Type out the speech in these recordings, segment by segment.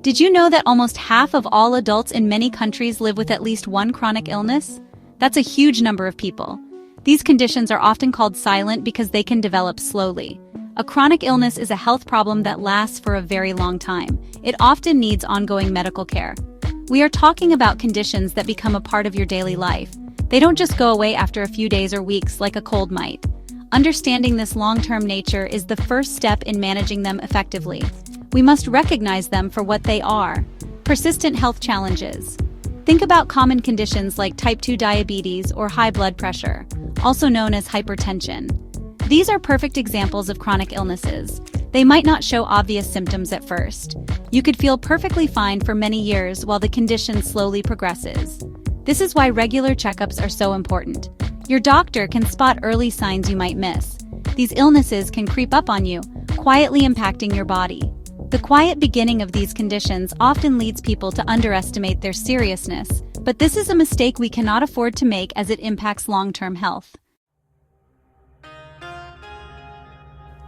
Did you know that almost half of all adults in many countries live with at least one chronic illness? That's a huge number of people. These conditions are often called silent because they can develop slowly. A chronic illness is a health problem that lasts for a very long time. It often needs ongoing medical care. We are talking about conditions that become a part of your daily life. They don't just go away after a few days or weeks like a cold might. Understanding this long-term nature is the first step in managing them effectively. We must recognize them for what they are: persistent health challenges. Think about common conditions like type 2 diabetes or high blood pressure, also known as hypertension. These are perfect examples of chronic illnesses. They might not show obvious symptoms at first. You could feel perfectly fine for many years while the condition slowly progresses. This is why regular checkups are so important. Your doctor can spot early signs you might miss. These illnesses can creep up on you, quietly impacting your body. The quiet beginning of these conditions often leads people to underestimate their seriousness, but this is a mistake we cannot afford to make as it impacts long-term health.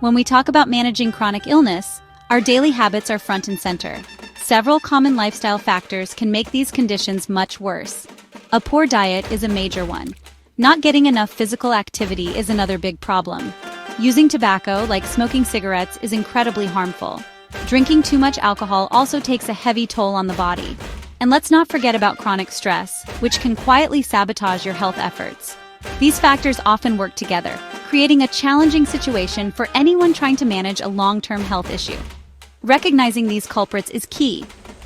When we talk about managing chronic illness, our daily habits are front and center. Several common lifestyle factors can make these conditions much worse. A poor diet is a major one. Not getting enough physical activity is another big problem. Using tobacco, like smoking cigarettes, is incredibly harmful. Drinking too much alcohol also takes a heavy toll on the body. And let's not forget about chronic stress, which can quietly sabotage your health efforts. These factors often work together, creating a challenging situation for anyone trying to manage a long-term health issue. Recognizing these culprits is key.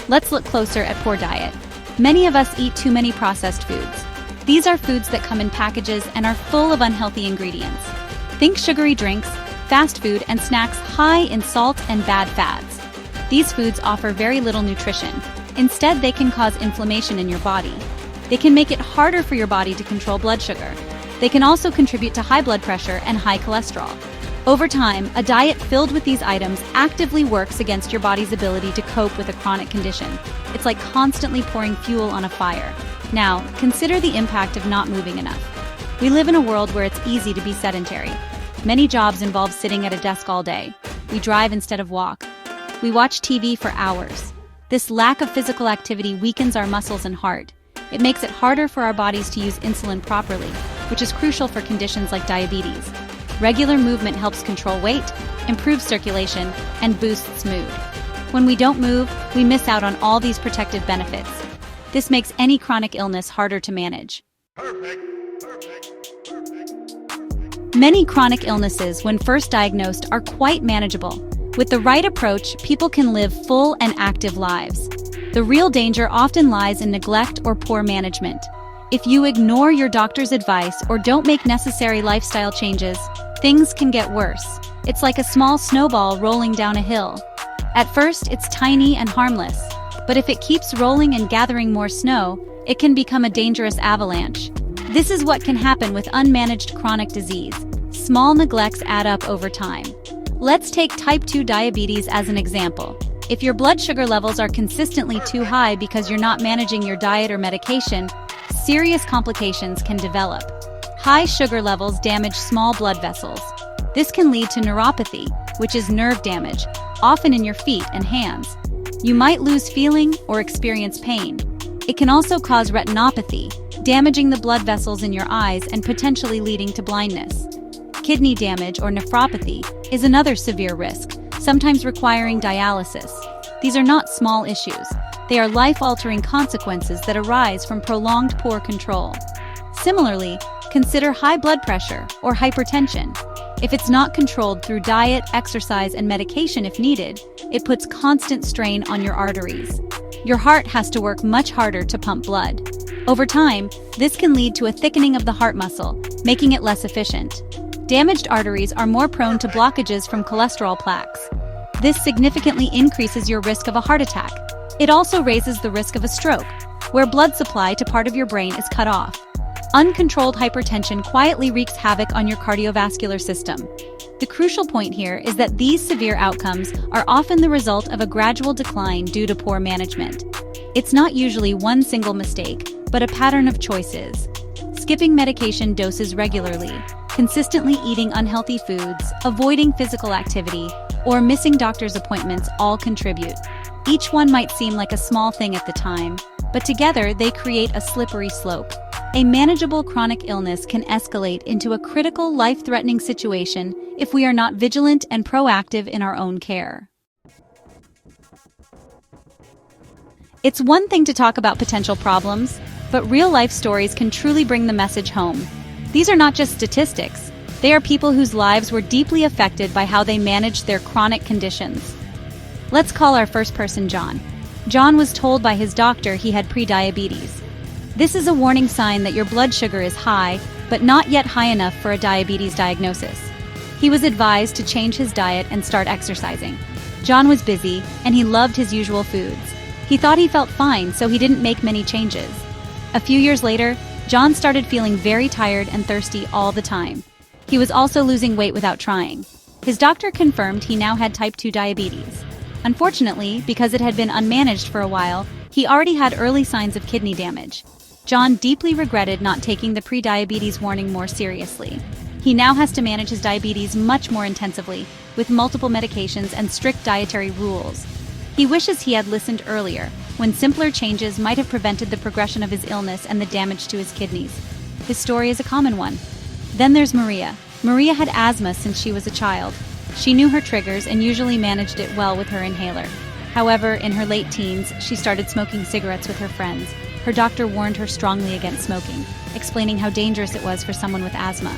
Let's look closer at poor diet. Many of us eat too many processed foods. These are foods that come in packages and are full of unhealthy ingredients. Think sugary drinks, fast food, and snacks high in salt and bad fats. These foods offer very little nutrition. Instead, they can cause inflammation in your body. They can make it harder for your body to control blood sugar. They can also contribute to high blood pressure and high cholesterol. Over time, a diet filled with these items actively works against your body's ability to cope with a chronic condition. It's like constantly pouring fuel on a fire. Now, consider the impact of not moving enough. We live in a world where it's easy to be sedentary. Many jobs involve sitting at a desk all day. We drive instead of walk. We watch TV for hours. This lack of physical activity weakens our muscles and heart. It makes it harder for our bodies to use insulin properly, which is crucial for conditions like diabetes. Regular movement helps control weight, improves circulation, and boosts mood. When we don't move, we miss out on all these protective benefits. This makes any chronic illness harder to manage. Many chronic illnesses, when first diagnosed, are quite manageable. With the right approach, people can live full and active lives. The real danger often lies in neglect or poor management. If you ignore your doctor's advice or don't make necessary lifestyle changes, things can get worse. It's like a small snowball rolling down a hill. At first, it's tiny and harmless, but if it keeps rolling and gathering more snow, it can become a dangerous avalanche. This is what can happen with unmanaged chronic disease. Small neglects add up over time. Let's take type 2 diabetes as an example. If your blood sugar levels are consistently too high because you're not managing your diet or medication, serious complications can develop. High sugar levels damage small blood vessels. This can lead to neuropathy, which is nerve damage, often in your feet and hands. You might lose feeling or experience pain. It can also cause retinopathy, damaging the blood vessels in your eyes and potentially leading to blindness. Kidney damage or nephropathy is another severe risk, sometimes requiring dialysis. These are not small issues. They are life-altering consequences that arise from prolonged poor control. Similarly, consider high blood pressure or hypertension. If it's not controlled through diet, exercise, and medication if needed, it puts constant strain on your arteries. Your heart has to work much harder to pump blood. Over time, this can lead to a thickening of the heart muscle, making it less efficient. Damaged arteries are more prone to blockages from cholesterol plaques. This significantly increases your risk of a heart attack. It also raises the risk of a stroke, where blood supply to part of your brain is cut off. Uncontrolled hypertension quietly wreaks havoc on your cardiovascular system. The crucial point here is that these severe outcomes are often the result of a gradual decline due to poor management. It's not usually one single mistake, but a pattern of choices. Skipping medication doses regularly, consistently eating unhealthy foods, avoiding physical activity, or missing doctor's appointments all contribute. Each one might seem like a small thing at the time, but together they create a slippery slope. A manageable chronic illness can escalate into a critical, life-threatening situation if we are not vigilant and proactive in our own care. It's one thing to talk about potential problems, but real-life stories can truly bring the message home. These are not just statistics. They are people whose lives were deeply affected by how they managed their chronic conditions. Let's call our first person John. John was told by his doctor he had prediabetes. This is a warning sign that your blood sugar is high, but not yet high enough for a diabetes diagnosis. He was advised to change his diet and start exercising. John was busy, and he loved his usual foods. He thought he felt fine, so he didn't make many changes. A few years later, John started feeling very tired and thirsty all the time. He was also losing weight without trying. His doctor confirmed he now had type 2 diabetes. Unfortunately, because it had been unmanaged for a while, he already had early signs of kidney damage. John deeply regretted not taking the prediabetes warning more seriously. He now has to manage his diabetes much more intensively, with multiple medications and strict dietary rules. He wishes he had listened earlier, when simpler changes might have prevented the progression of his illness and the damage to his kidneys. His story is a common one. Then there's Maria. Maria had asthma since she was a child. She knew her triggers and usually managed it well with her inhaler. However, in her late teens, she started smoking cigarettes with her friends. Her doctor warned her strongly against smoking, explaining how dangerous it was for someone with asthma.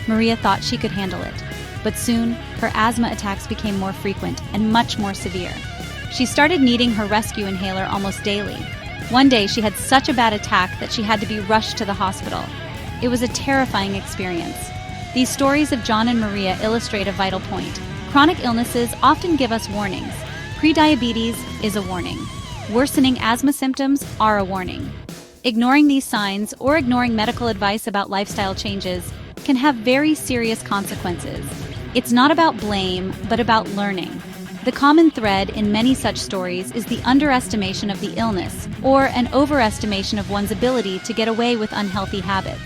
Maria thought she could handle it, but soon, her asthma attacks became more frequent and much more severe. She started needing her rescue inhaler almost daily. One day, she had such a bad attack that she had to be rushed to the hospital. It was a terrifying experience. These stories of John and Maria illustrate a vital point. Chronic illnesses often give us warnings. Prediabetes is a warning. Worsening asthma symptoms are a warning. Ignoring these signs or ignoring medical advice about lifestyle changes can have very serious consequences. It's not about blame, but about learning. The common thread in many such stories is the underestimation of the illness or an overestimation of one's ability to get away with unhealthy habits.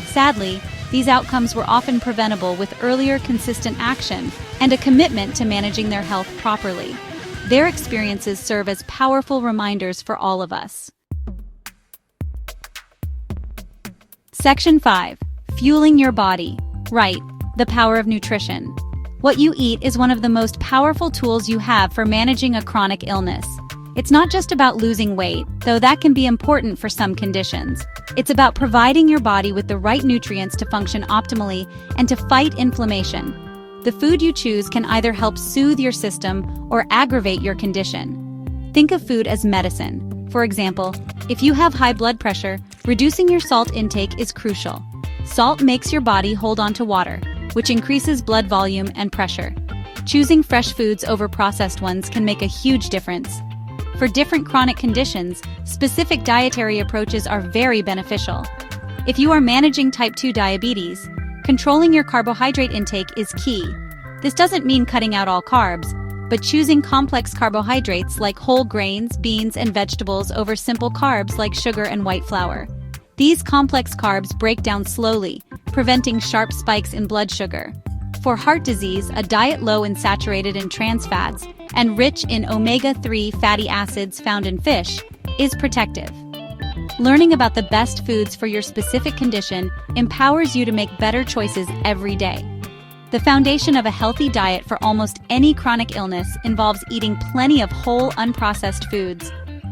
Sadly, these outcomes were often preventable with earlier consistent action and a commitment to managing their health properly. Their experiences serve as powerful reminders for all of us. Section 5. Fueling your body. Right, the power of nutrition. What you eat is one of the most powerful tools you have for managing a chronic illness. It's not just about losing weight, though that can be important for some conditions. It's about providing your body with the right nutrients to function optimally and to fight inflammation. The food you choose can either help soothe your system or aggravate your condition. Think of food as medicine. For example, if you have high blood pressure, reducing your salt intake is crucial. Salt makes your body hold on to water, which increases blood volume and pressure. Choosing fresh foods over processed ones can make a huge difference. For different chronic conditions, specific dietary approaches are very beneficial. If you are managing type 2 diabetes, controlling your carbohydrate intake is key. This doesn't mean cutting out all carbs, but choosing complex carbohydrates like whole grains, beans, and vegetables over simple carbs like sugar and white flour. These complex carbs break down slowly, preventing sharp spikes in blood sugar. For heart disease, a diet low in saturated and trans fats and rich in omega-3 fatty acids found in fish is protective. Learning about the best foods for your specific condition empowers you to make better choices every day. The foundation of a healthy diet for almost any chronic illness involves eating plenty of whole, unprocessed foods.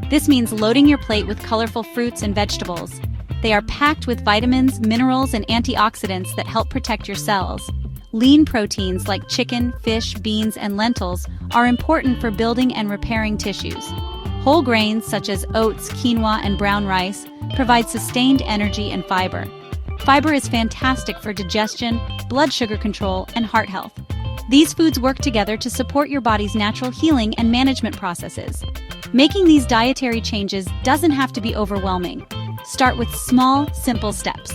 This means loading your plate with colorful fruits and vegetables. They are packed with vitamins, minerals, and antioxidants that help protect your cells. Lean proteins like chicken, fish, beans, and lentils are important for building and repairing tissues. Whole grains such as oats, quinoa, and brown rice provide sustained energy and fiber. Fiber is fantastic for digestion, blood sugar control, and heart health. These foods work together to support your body's natural healing and management processes. Making these dietary changes doesn't have to be overwhelming. Start with small, simple steps.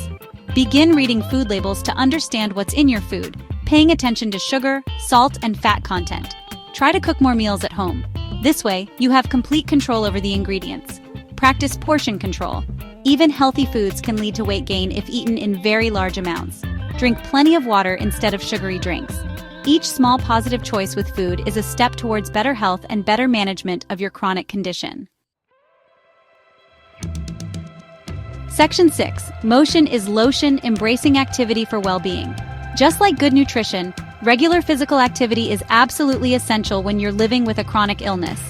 Begin reading food labels to understand what's in your food, paying attention to sugar, salt, and fat content. Try to cook more meals at home. This way, you have complete control over the ingredients. Practice portion control. Even healthy foods can lead to weight gain if eaten in very large amounts. Drink plenty of water instead of sugary drinks. Each small positive choice with food is a step towards better health and better management of your chronic condition. Section 6. Motion is lotion, embracing activity for well-being. Just like good nutrition, regular physical activity is absolutely essential when you're living with a chronic illness.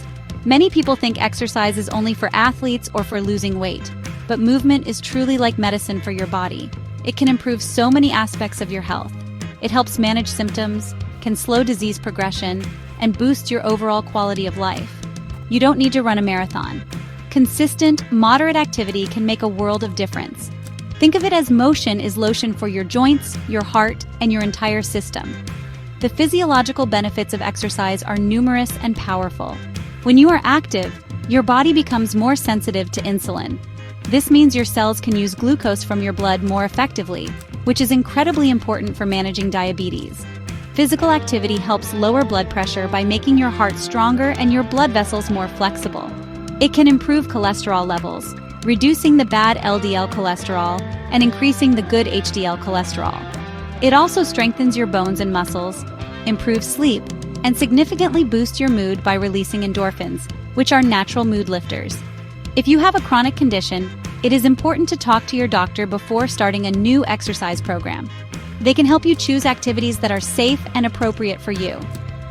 Many people think exercise is only for athletes or for losing weight, but movement is truly like medicine for your body. It can improve so many aspects of your health. It helps manage symptoms, can slow disease progression, and boost your overall quality of life. You don't need to run a marathon. Consistent, moderate activity can make a world of difference. Think of it as motion is lotion for your joints, your heart, and your entire system. The physiological benefits of exercise are numerous and powerful. When you are active, your body becomes more sensitive to insulin. This means your cells can use glucose from your blood more effectively, which is incredibly important for managing diabetes. Physical activity helps lower blood pressure by making your heart stronger and your blood vessels more flexible. It can improve cholesterol levels, reducing the bad LDL cholesterol and increasing the good HDL cholesterol. It also strengthens your bones and muscles, improves sleep, and significantly boosts your mood by releasing endorphins, which are natural mood lifters. If you have a chronic condition, it is important to talk to your doctor before starting a new exercise program. They can help you choose activities that are safe and appropriate for you.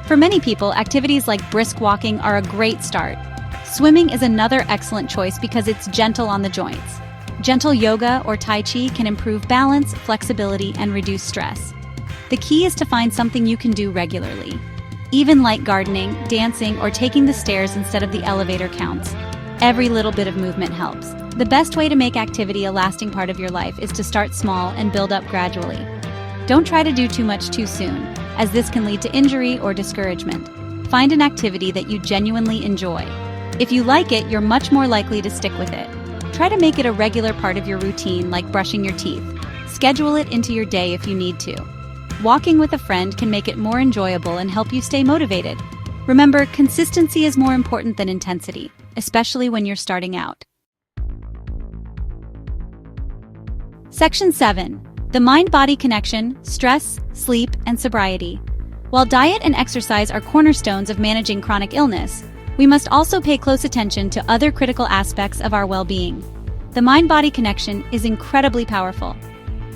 For many people, activities like brisk walking are a great start. Swimming is another excellent choice because it's gentle on the joints. Gentle yoga or Tai Chi can improve balance, flexibility, and reduce stress. The key is to find something you can do regularly. Even light gardening, dancing, or taking the stairs instead of the elevator counts. Every little bit of movement helps. The best way to make activity a lasting part of your life is to start small and build up gradually. Don't try to do too much too soon, as this can lead to injury or discouragement. Find an activity that you genuinely enjoy. If you like it, you're much more likely to stick with it. Try to make it a regular part of your routine, like brushing your teeth. Schedule it into your day if you need to. Walking with a friend can make it more enjoyable and help you stay motivated. Remember, consistency is more important than intensity, especially when you're starting out. Section 7. The mind-body connection, stress, sleep, and sobriety. While diet and exercise are cornerstones of managing chronic illness, we must also pay close attention to other critical aspects of our well-being. The mind-body connection is incredibly powerful.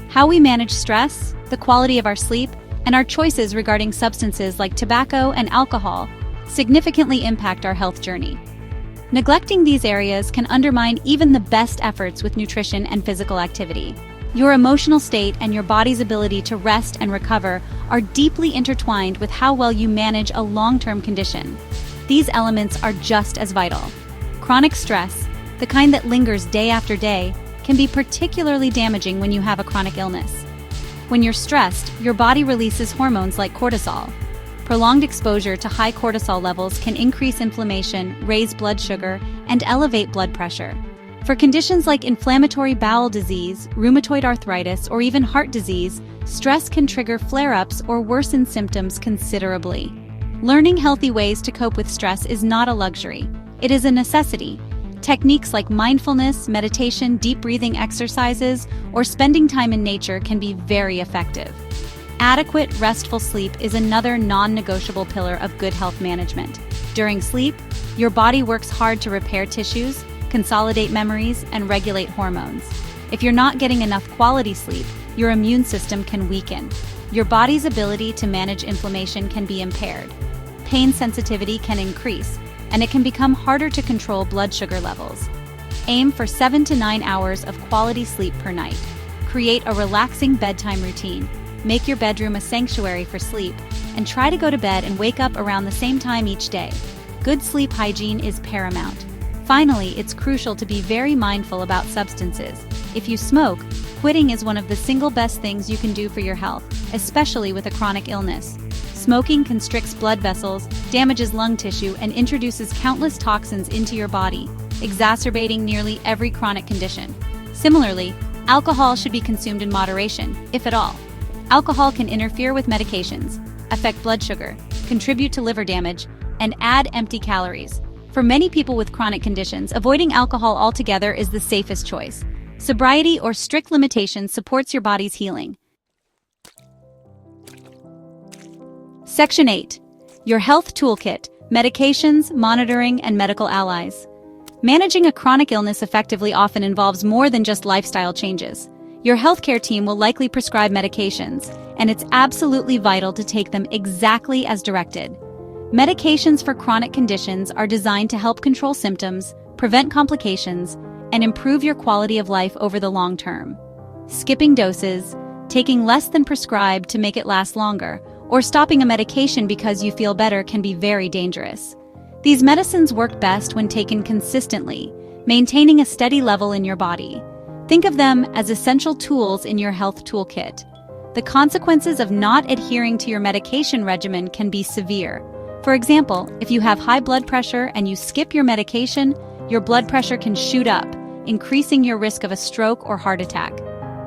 How we manage stress, the quality of our sleep, and our choices regarding substances like tobacco and alcohol significantly impact our health journey. Neglecting these areas can undermine even the best efforts with nutrition and physical activity. Your emotional state and your body's ability to rest and recover are deeply intertwined with how well you manage a long-term condition. These elements are just as vital. Chronic stress, the kind that lingers day after day, can be particularly damaging when you have a chronic illness. When you're stressed, your body releases hormones like cortisol. Prolonged exposure to high cortisol levels can increase inflammation, raise blood sugar, and elevate blood pressure. For conditions like inflammatory bowel disease, rheumatoid arthritis, or even heart disease, stress can trigger flare-ups or worsen symptoms considerably. Learning healthy ways to cope with stress is not a luxury. It is a necessity. Techniques like mindfulness, meditation, deep breathing exercises, or spending time in nature can be very effective. Adequate, restful sleep is another non-negotiable pillar of good health management. During sleep, your body works hard to repair tissues, consolidate memories, and regulate hormones. If you're not getting enough quality sleep, your immune system can weaken. Your body's ability to manage inflammation can be impaired. Pain sensitivity can increase, and it can become harder to control blood sugar levels. Aim for 7 to 9 hours of quality sleep per night. Create a relaxing bedtime routine. Make your bedroom a sanctuary for sleep, and try to go to bed and wake up around the same time each day. Good sleep hygiene is paramount. Finally, it's crucial to be very mindful about substances. If you smoke, quitting is one of the single best things you can do for your health, especially with a chronic illness. Smoking constricts blood vessels, damages lung tissue, and introduces countless toxins into your body, exacerbating nearly every chronic condition. Similarly, alcohol should be consumed in moderation, if at all. Alcohol can interfere with medications, affect blood sugar, contribute to liver damage, and add empty calories. For many people with chronic conditions, avoiding alcohol altogether is the safest choice. Sobriety or strict limitation supports your body's healing. Section 8. Your Health Toolkit: Medications, Monitoring, and Medical Allies. Managing a chronic illness effectively often involves more than just lifestyle changes. Your healthcare team will likely prescribe medications, and it's absolutely vital to take them exactly as directed. Medications for chronic conditions are designed to help control symptoms, prevent complications, and improve your quality of life over the long term. Skipping doses, taking less than prescribed to make it last longer, or stopping a medication because you feel better can be very dangerous. These medicines work best when taken consistently, maintaining a steady level in your body. Think of them as essential tools in your health toolkit. The consequences of not adhering to your medication regimen can be severe. For example, if you have high blood pressure and you skip your medication, your blood pressure can shoot up, increasing your risk of a stroke or heart attack.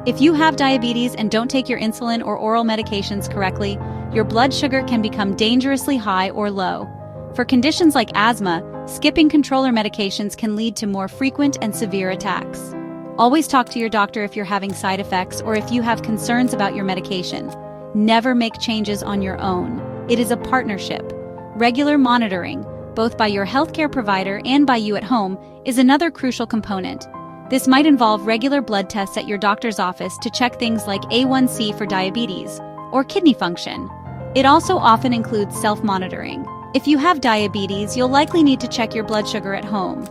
If you have diabetes and don't take your insulin or oral medications correctly, your blood sugar can become dangerously high or low. For conditions like asthma, skipping controller medications can lead to more frequent and severe attacks. Always talk to your doctor if you're having side effects or if you have concerns about your medication. Never make changes on your own. It is a partnership. Regular monitoring, both by your healthcare provider and by you at home, is another crucial component. This might involve regular blood tests at your doctor's office to check things like A1C for diabetes or kidney function. It also often includes self-monitoring. If you have diabetes, you'll likely need to check your blood sugar at home.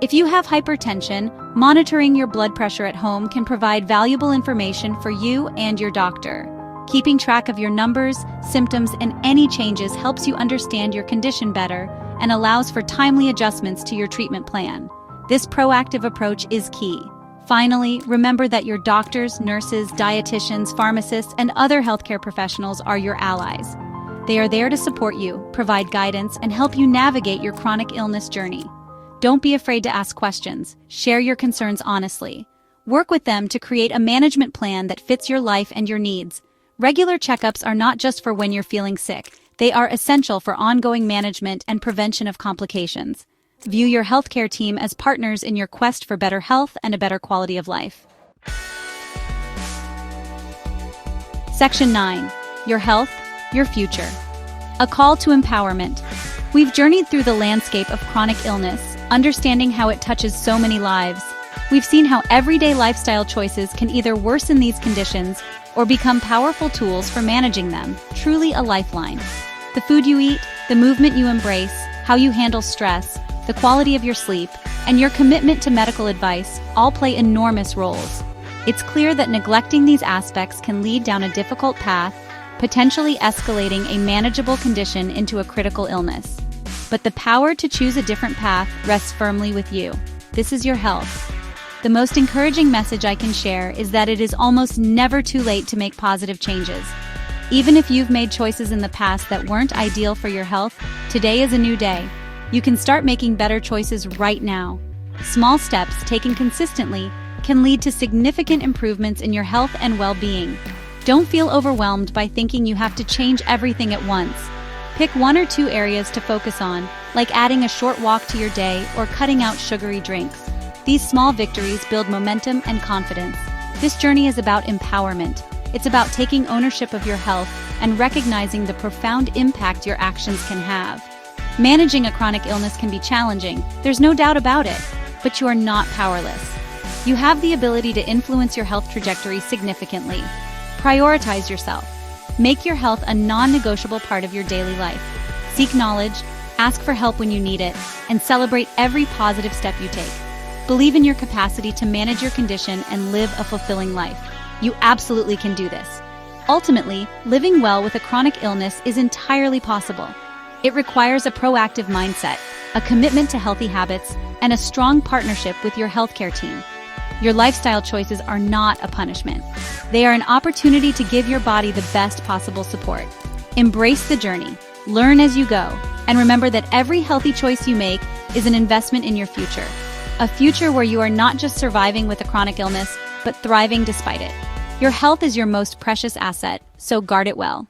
If you have hypertension, monitoring your blood pressure at home can provide valuable information for you and your doctor. Keeping track of your numbers, symptoms, and any changes helps you understand your condition better and allows for timely adjustments to your treatment plan. This proactive approach is key. Finally, remember that your doctors, nurses, dietitians, pharmacists, and other healthcare professionals are your allies. They are there to support you, provide guidance, and help you navigate your chronic illness journey. Don't be afraid to ask questions. Share your concerns honestly. Work with them to create a management plan that fits your life and your needs. Regular checkups are not just for when you're feeling sick. They are essential for ongoing management and prevention of complications. View your healthcare team as partners in your quest for better health and a better quality of life. Section 9. Your Health, Your Future. A call to empowerment. We've journeyed through the landscape of chronic illness, understanding how it touches so many lives. We've seen how everyday lifestyle choices can either worsen these conditions or become powerful tools for managing them, truly a lifeline. The food you eat, the movement you embrace, how you handle stress, the quality of your sleep, and your commitment to medical advice all play enormous roles. It's clear that neglecting these aspects can lead down a difficult path, potentially escalating a manageable condition into a critical illness. But the power to choose a different path rests firmly with you. This is your health. The most encouraging message I can share is that it is almost never too late to make positive changes. Even if you've made choices in the past that weren't ideal for your health, today is a new day. You can start making better choices right now. Small steps taken consistently can lead to significant improvements in your health and well-being. Don't feel overwhelmed by thinking you have to change everything at once. Pick one or two areas to focus on, like adding a short walk to your day or cutting out sugary drinks. These small victories build momentum and confidence. This journey is about empowerment. It's about taking ownership of your health and recognizing the profound impact your actions can have. Managing a chronic illness can be challenging, there's no doubt about it, but you are not powerless. You have the ability to influence your health trajectory significantly. Prioritize yourself. Make your health a non-negotiable part of your daily life. Seek knowledge, ask for help when you need it, and celebrate every positive step you take. Believe in your capacity to manage your condition and live a fulfilling life. You absolutely can do this. Ultimately, living well with a chronic illness is entirely possible. It requires a proactive mindset, a commitment to healthy habits, and a strong partnership with your healthcare team. Your lifestyle choices are not a punishment. They are an opportunity to give your body the best possible support. Embrace the journey, learn as you go, and remember that every healthy choice you make is an investment in your future. A future where you are not just surviving with a chronic illness, but thriving despite it. Your health is your most precious asset, so guard it well.